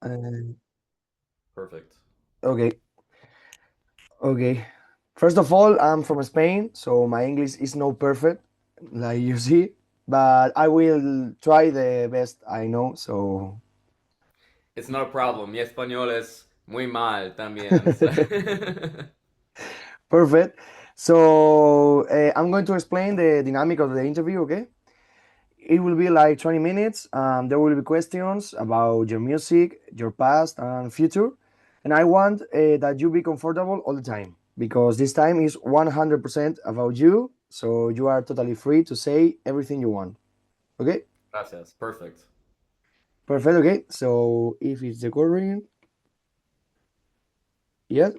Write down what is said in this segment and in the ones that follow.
Uh, Perfect. okay, okay. First of all, I'm from Spain, so my English is not perfect, like you see, but I will try the best I know. So It's not a problem. Mi español es muy mal también. So- perfect. So I'm going to explain the dynamic of the interview. Okay, it will be like 20 minutes. There will be questions about your music, your past and future, and I want that you be comfortable all the time because this time is 100% about you. So you are totally free to say everything you want. Okay. Gracias. Perfect. Perfect. Okay. So if it's recording, yes.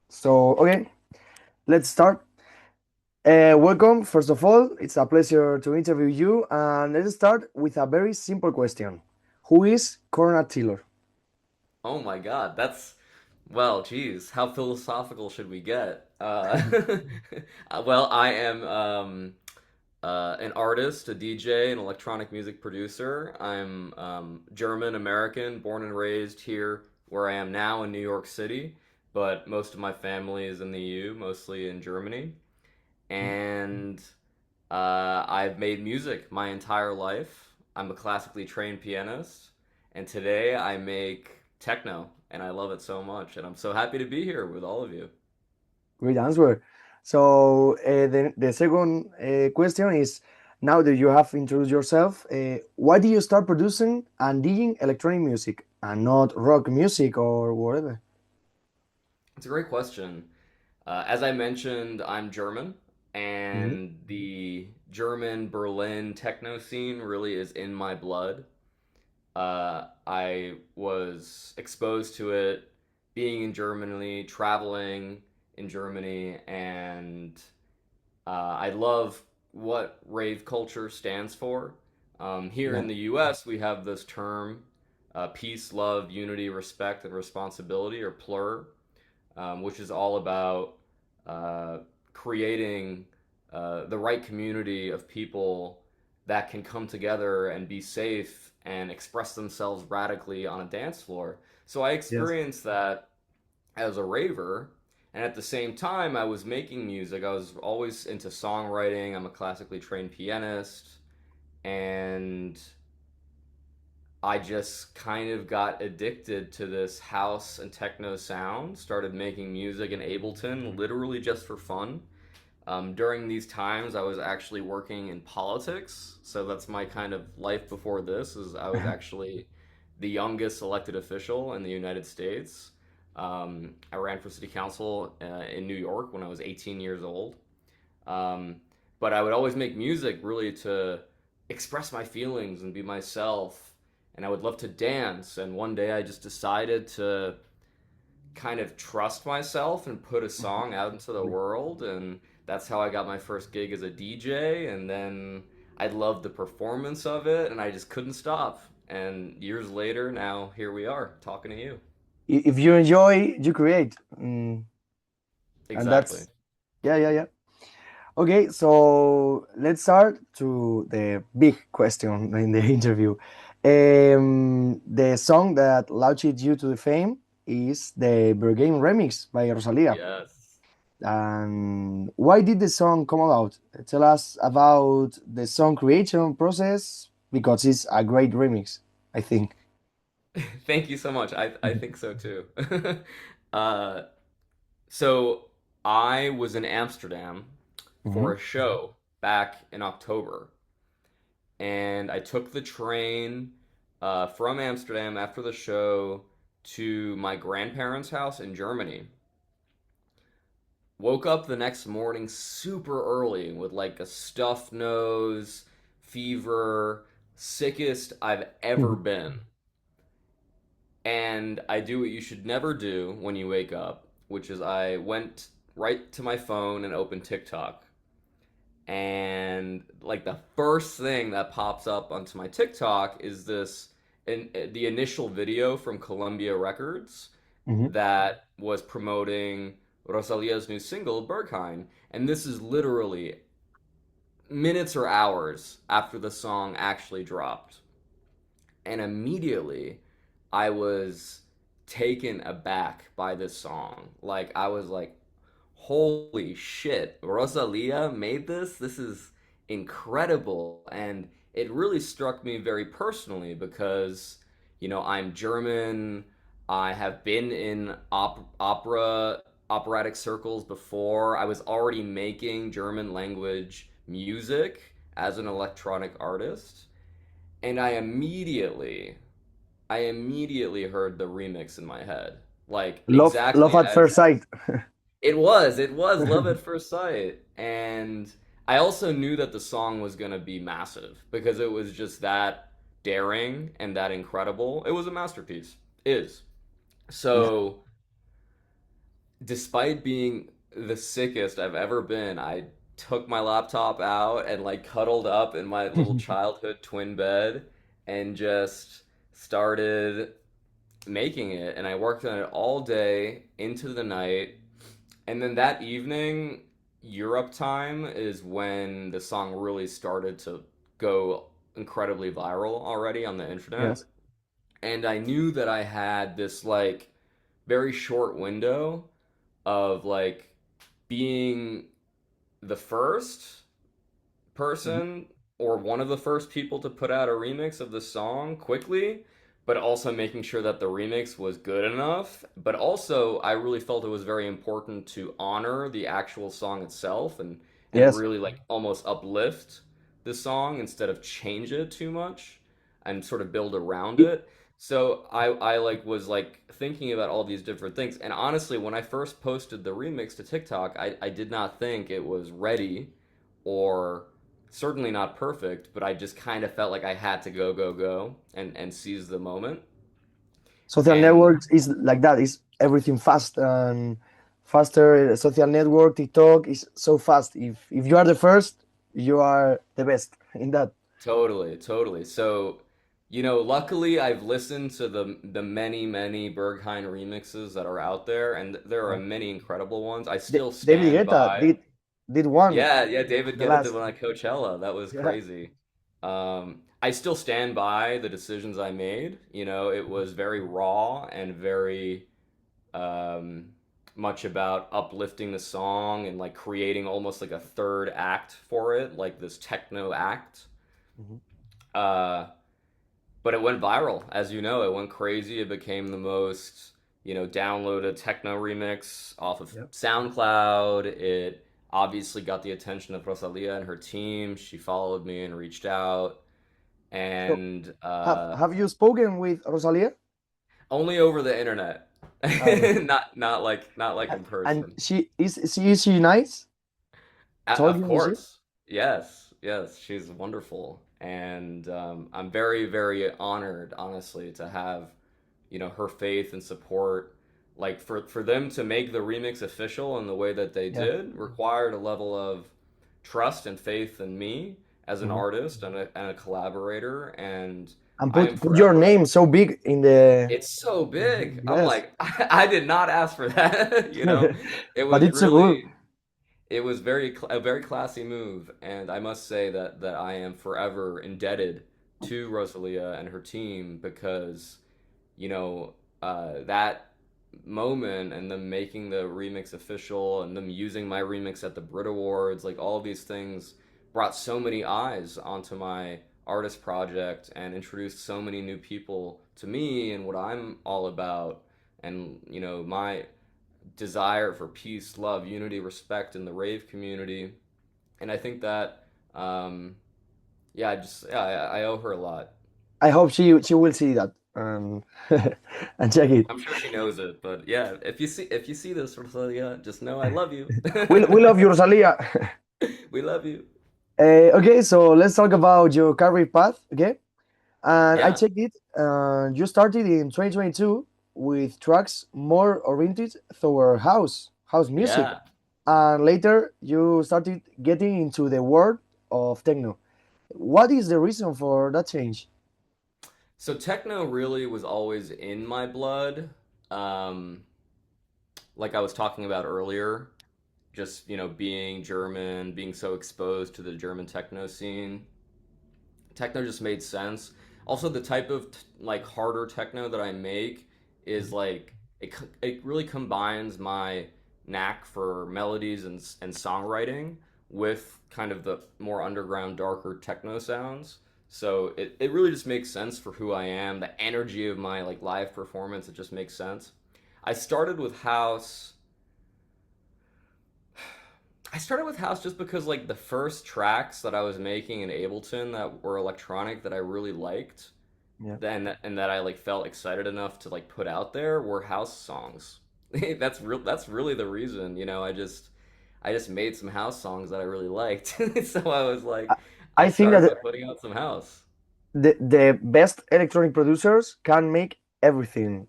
So okay, let's start. Welcome. First of all, it's a pleasure to interview you, and let's start with a very simple question: Who is Conrad Taylor? Oh my God, that's well, geez, how philosophical should we get? Well, I am an artist, a DJ, an electronic music producer. I'm German American, born and raised here where I am now in New York City, but most of my family is in the EU, mostly in Germany. And I've made music my entire life. I'm a classically trained pianist, and today I make techno, and I love it so much. And I'm so happy to be here with all of you. Great answer. So the second question is: Now that you have introduced yourself, why did you start producing and DJing electronic music and not rock music or whatever? It's a great question. As I mentioned, I'm German, Mhm. and the German Berlin techno scene really is in my blood. I was exposed to it being in Germany, traveling in Germany, and I love what rave culture stands for. Here Yeah. in the US, we have this term peace, love, unity, respect, and responsibility, or PLUR, which is all about uh, creating the right community of people that can come together and be safe and express themselves radically on a dance floor. So I Yes. experienced that as a raver. And at the same time, I was making music. I was always into songwriting. I'm a classically trained pianist. And I just kind of got addicted to this house and techno sound. Started making music in Ableton, literally just for fun. During these times, I was actually working in politics, so that's my kind of life before this. Is I was actually the youngest elected official in the United States. I ran for city council in New York when I was 18 years old. Um, but I would always make music really to express my feelings and be myself. And I would love to dance. And one day I just decided to kind of trust myself and put a song out into the world. And that's how I got my first gig as a DJ. And then I loved the performance of it and I just couldn't stop. And years later, now here we are talking to you. If you enjoy, you create, and Exactly. that's yeah, yeah, yeah. Okay, so let's start to the big question in the interview. The song that launched you to the fame is the BERGHAIN remix by Rosalía. Yes. And why did the song come about? Tell us about the song creation process because it's a great remix, I think. Thank you so much. I think so too. uh, so I was in Amsterdam for Mhm. a show back in October, and I took the train from Amsterdam after the show to my grandparents' house in Germany. Woke up the next morning super early with like a stuffed nose, fever, sickest I've ever been. And I do what you should never do when you wake up, which is I went right to my phone and opened TikTok. And like the first thing that pops up onto my TikTok is the initial video from Columbia Records Mhm. that was promoting Rosalia's new single Berghain. And this is literally minutes or hours after the song actually dropped. And immediately I was taken aback by this song. Like I was like, holy shit, Rosalia made this? This is incredible. And it really struck me very personally because, I'm German. I have been in operatic circles before. I was already making German language music as an electronic artist. And I immediately heard the remix in my head. Like Love exactly at first as sight. it was love at first sight. And I also knew that the song was going to be massive because it was just that daring and that incredible. It was a masterpiece. Is. Yeah. So, despite being the sickest I've ever been, I took my laptop out and like cuddled up in my little childhood twin bed and just started making it. And I worked on it all day into the night. And then that evening, Europe time is when the song really started to go incredibly viral already on the internet. Yes. And I knew that I had this like very short window of like being the first Mhm. person or one of the first people to put out a remix of the song quickly, but also making sure that the remix was good enough. But also, I really felt it was very important to honor the actual song itself and Yes. really like almost uplift the song instead of change it too much and sort of build around It, it. So I like was like thinking about all these different things. And honestly, when I first posted the remix to TikTok, I did not think it was ready or certainly not perfect, but I just kind of felt like I had to go and seize the moment. social And networks is like that. Is everything fast and faster. Social network, TikTok is so fast. If you are the first, you are the best in that. totally, totally. So, luckily I've listened to the many Berghain remixes that are out there, and there are Yeah. many incredible ones. I still David stand Guetta by. did one Yeah, yeah, David the Guetta did last. one at Coachella. That was Yeah. crazy. I still stand by the decisions I made. It was very raw and very um, much about uplifting the song and like creating almost like a third act for it, like this techno act. Mhm. Uh, but it went viral, as you know. It went crazy. It became the most, downloaded techno remix off of Yeah. SoundCloud. It obviously got the attention of Rosalia and her team. She followed me and reached out, So and have you spoken with Rosalia? only over the internet, Okay. not like in And person. she nice? Told Of you she? course. Yes, yes, she's wonderful. And I'm very, very honored, honestly, to have, her faith and support. Like for them to make the remix official in the way that they Yeah. did required a level of trust and faith in me as an Mhm. artist and a collaborator. And And I am put your forever. name so big in the. It's so big. I'm Yes. like, I did not ask for that, It But was it's so good. really it was a very classy move, and I must say that I am forever indebted to Rosalia and her team because you know that moment and them making the remix official and them using my remix at the Brit Awards, like all of these things brought so many eyes onto my artist project and introduced so many new people to me and what I'm all about and my desire for peace, love, unity, respect in the rave community. And I think that, yeah, I owe her a lot. I hope she will see that and check it. I'm sure she knows it, but yeah, if you see this, Rosalia, just know I love you. We love you, Rosalia. We love you. Okay, so let's talk about your career path. Okay, and I Yeah, checked it. You started in 2022 with tracks more oriented toward house music, yeah. and later you started getting into the world of techno. What is the reason for that change? So techno really was always in my blood. Um, like I was talking about earlier, just being German, being so exposed to the German techno scene. Techno just made sense. Also, the type of like harder techno that I make is Mhm. like it really combines my knack for melodies and songwriting with kind of the more underground, darker techno sounds. So it really just makes sense for who I am, the energy of my like live performance. It just makes sense. I started with house I started with house just because like the first tracks that I was making in Ableton that were electronic that I really liked, Yeah. then and that I like felt excited enough to like put out there were house songs. That's really the reason, you know, I just made some house songs that I really liked. So I was I, like I I think started that by putting out some house. the best electronic producers can make everything.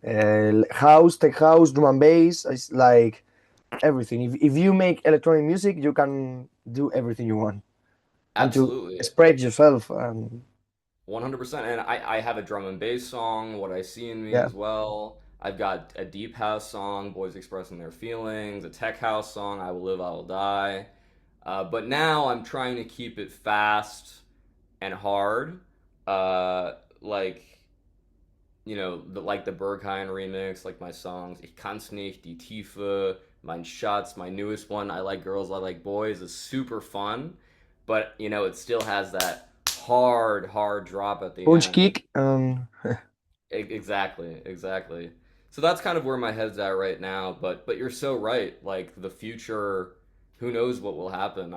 House, tech house, drum and bass, it's like everything. If you make electronic music, you can do everything you want and to Absolutely. spread yourself. And 100%. And I have a drum and bass song, What I See in Me yeah, as well. I've got a deep house song, Boys Expressing Their Feelings, a tech house song, I Will Live, I Will Die. But now I'm trying to keep it fast and hard. Like, like the Berghain remix, like my songs Ich kann's nicht, Die Tiefe, Mein Schatz, my newest one, I Like Girls, I Like Boys, is super fun. But, it still has that hard, hard drop at the punch end. kick. Exactly, exactly. So that's kind of where my head's at right now. But you're so right. Like the future, who knows what will happen?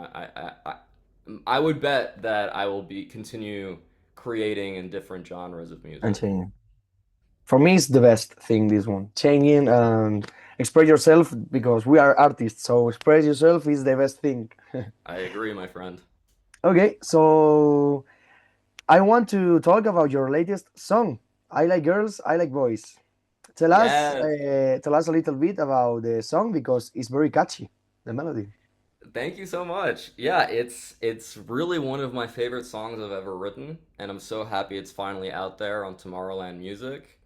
I would bet that I will be continue creating in different genres of And music. changing. For me, it's the best thing. This one, changing and express yourself because we are artists. So express yourself is the best thing. I agree, my friend. Okay, so I want to talk about your latest song. I like girls, I like boys. Yes. Tell us a little bit about the song because it's very catchy, the melody. Thank you so much. Yeah, it's really one of my favorite songs I've ever written, and I'm so happy it's finally out there on Tomorrowland Music.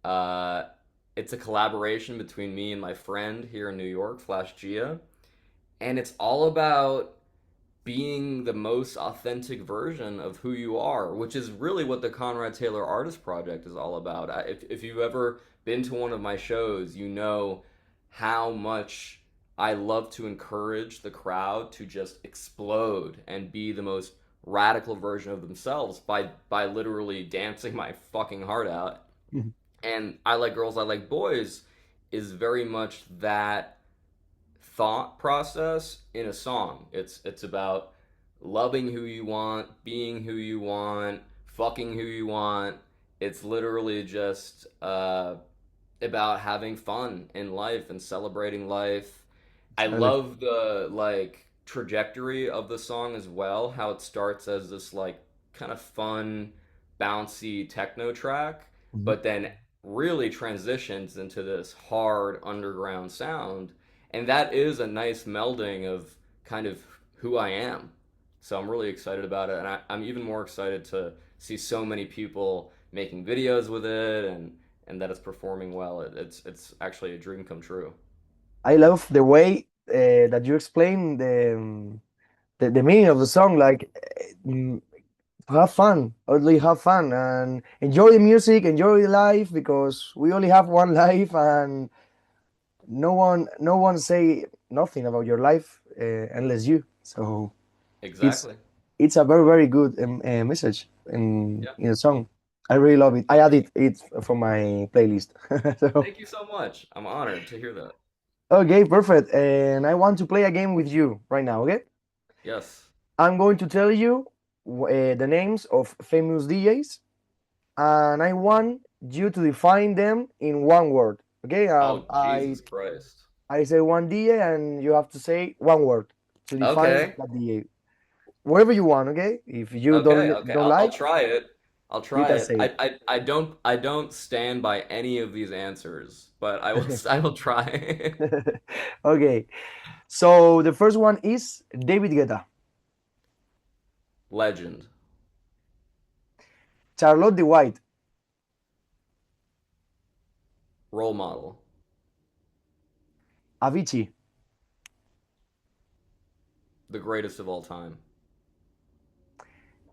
Uh, it's a collaboration between me and my friend here in New York, Flash Gia, and it's all about being the most authentic version of who you are, which is really what the Conrad Taylor Artist Project is all about. If you've ever been to one of my shows, you know how much I love to encourage the crowd to just explode and be the most radical version of themselves by literally dancing my fucking heart out. Mhm. And I Like Girls, I Like Boys is very much that thought process in a song. It's about loving who you want, being who you want, fucking who you want. It's literally just about having fun in life and celebrating life. I Totally. love the like trajectory of the song as well, how it starts as this like kind of fun, bouncy techno track, Mhm. but then really transitions into this hard underground sound. And that is a nice melding of kind of who I am. So I'm really excited about it. And I'm even more excited to see so many people making videos with it and that it's performing well. It's actually a dream come true. I love the way that you explain the meaning of the song. Like, have fun, only have fun, and enjoy the music, enjoy life because we only have one life, and no one say nothing about your life unless you. So it's Exactly. it's a very very good message Yeah. in the song. I really love it. I added it for my playlist. So Thank you so much. I'm honored to hear that. okay, perfect. And I want to play a game with you right now. Okay, Yes. I'm going to tell you the names of famous DJs, and I want you to define them in one word. Okay, Oh, Jesus Christ. I say one DJ, and you have to say one word to define Okay. that DJ. Whatever you want. Okay, if you Okay. Okay. don't I'll like, try it. I'll you try can it. say I don't stand by any of these answers, but I will it. I will try. Okay, so the first one is David Guetta, Legend. Charlotte the White, Role model. Avicii, The greatest of all time.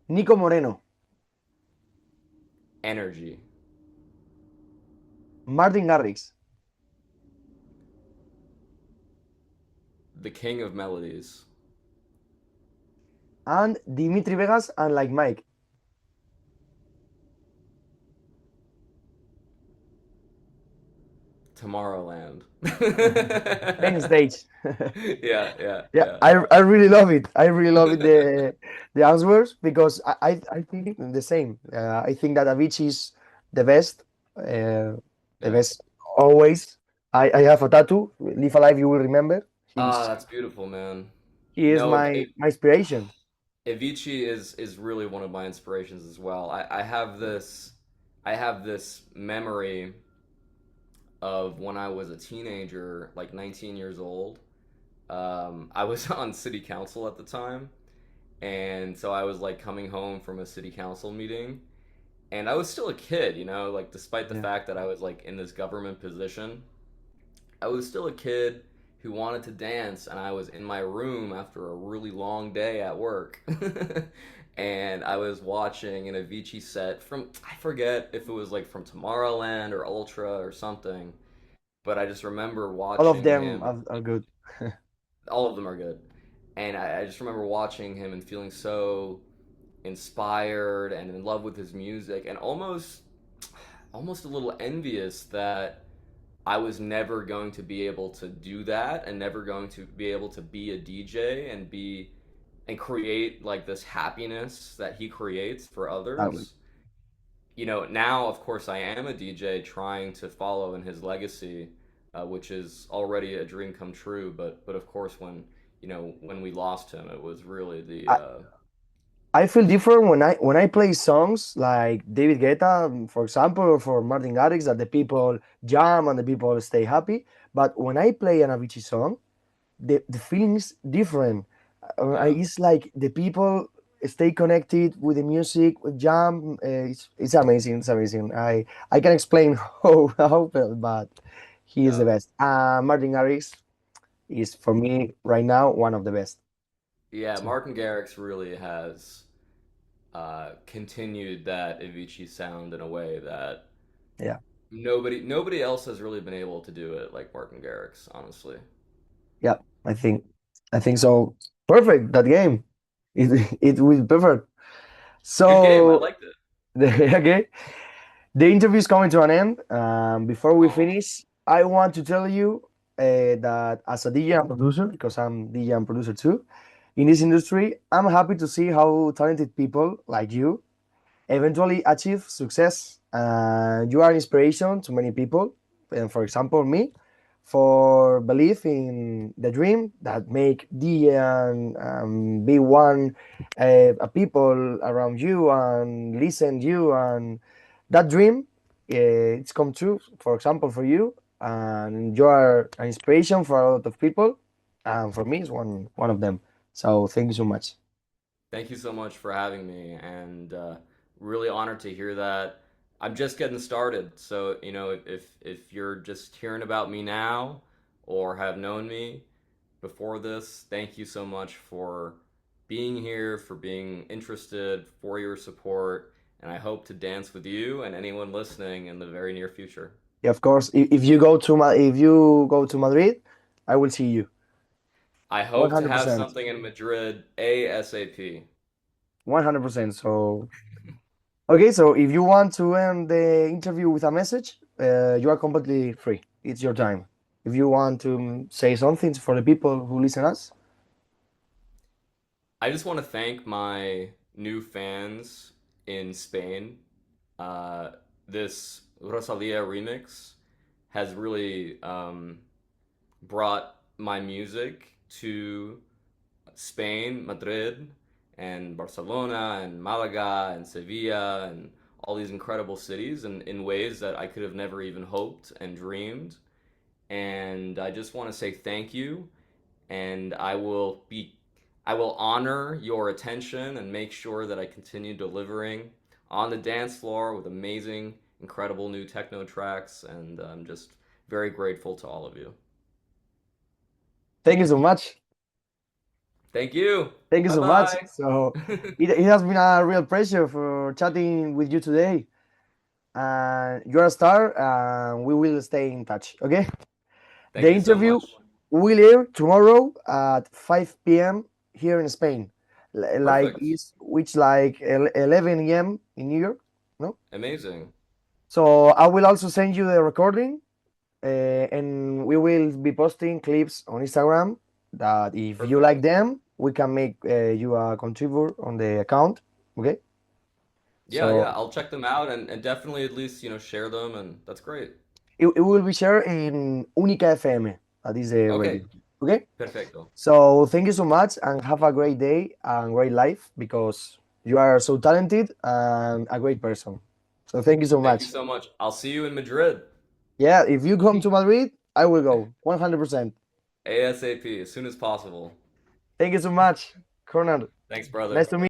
Nico Moreno, Energy. Martin Garrix. The king of melodies. And Dimitri Vegas and Like Mike. Tomorrowland. Main stage. Yeah, yeah, Yeah, yeah, I really love it. I really love it, the answers because I think the same. I think that Avicii is the best, the yeah. best always. I have a tattoo. Live alive, you will remember. Ah, He's that's beautiful, man. he is No, my inspiration. Avicii is really one of my inspirations as well. I have this memory of when I was a teenager, like 19 years old. I was on city council at the time, and so I was like coming home from a city council meeting, and I was still a kid, like despite the Yeah. fact that I was like in this government position, I was still a kid who wanted to dance, and I was in my room after a really long day at work. And I was watching an Avicii set from, I forget if it was like from Tomorrowland or Ultra or something, but I just remember All of watching them him. are good. All of them are good. And I just remember watching him and feeling so inspired and in love with his music and almost a little envious that I was never going to be able to do that and never going to be able to be a DJ and create like this happiness that he creates for Exactly. others. Now of course I am a DJ trying to follow in his legacy, which is already a dream come true. But of course when we lost him, it was really the I, I feel different when I play songs like David Guetta, for example, or for Martin Garrix, that the people jam and the people stay happy. But when I play an Avicii song, the feeling is different. yeah. It's like the people stay connected with the music, with jam. It's amazing. It's amazing. I can explain how I felt, but he is the Yeah. best. Martin Garrix is for me right now one of the best. Yeah, So Martin Garrix really has continued that Avicii sound in a way that yeah, nobody else has really been able to do it like Martin Garrix, honestly. yeah. I think so. Perfect. That game. It will be perfect. Good game. I So liked it. okay. The interview is coming to an end. Before we Oh, finish, I want to tell you that as a DJ and producer, because I'm DJ and producer too, in this industry, I'm happy to see how talented people like you eventually achieve success. You are inspiration to many people. And for example, me, for belief in the dream that make DJ and be one a people around you and listen you and that dream it's come true. For example, for you, and you are an inspiration for a lot of people, and for me, it's one of them. So thank you so much. thank you so much for having me, and really honored to hear that. I'm just getting started, so if you're just hearing about me now or have known me before this, thank you so much for being here, for being interested, for your support, and I hope to dance with you and anyone listening in the very near future. Yeah, of course. If you go to if you go to Madrid, I will see you. I One hope to hundred have percent. something in Madrid ASAP. 100%. So okay, so if you want to end the interview with a message, you are completely free. It's your time. If you want to say something for the people who listen us, I just want to thank my new fans in Spain. Uh, this Rosalia remix has really brought my music to Spain, Madrid, and Barcelona, and Malaga, and Sevilla, and all these incredible cities, and in ways that I could have never even hoped and dreamed. And I just want to say thank you, and I will honor your attention and make sure that I continue delivering on the dance floor with amazing, incredible new techno tracks, and I'm just very grateful to all of you. thank you so much. Thank you. Thank you Bye so much. bye. So it has been a real pleasure for chatting with you today. and you're a star, and we will stay in touch. Okay. Thank The you so interview much. will air tomorrow at 5 p.m. here in Spain. Like Perfect. is which like 11 a.m. in New York. No. Amazing. So I will also send you the recording, and we will be posting clips on Instagram. That if you Perfect. like them, we can make you a contributor on the account. Okay. Yeah, yeah, So I'll check them out and definitely at least, share them and that's great. it will be shared in Única FM. That is the radio. Okay, Okay. perfecto. So thank you so much and have a great day and great life because you are so talented and a great person. So thank you so Thank you much. so much. I'll see you in Madrid. Yeah, if you come to Madrid, I will go 100%. ASAP, as soon as possible. Thank you so much, Conrad. Thanks, Nice brother. to meet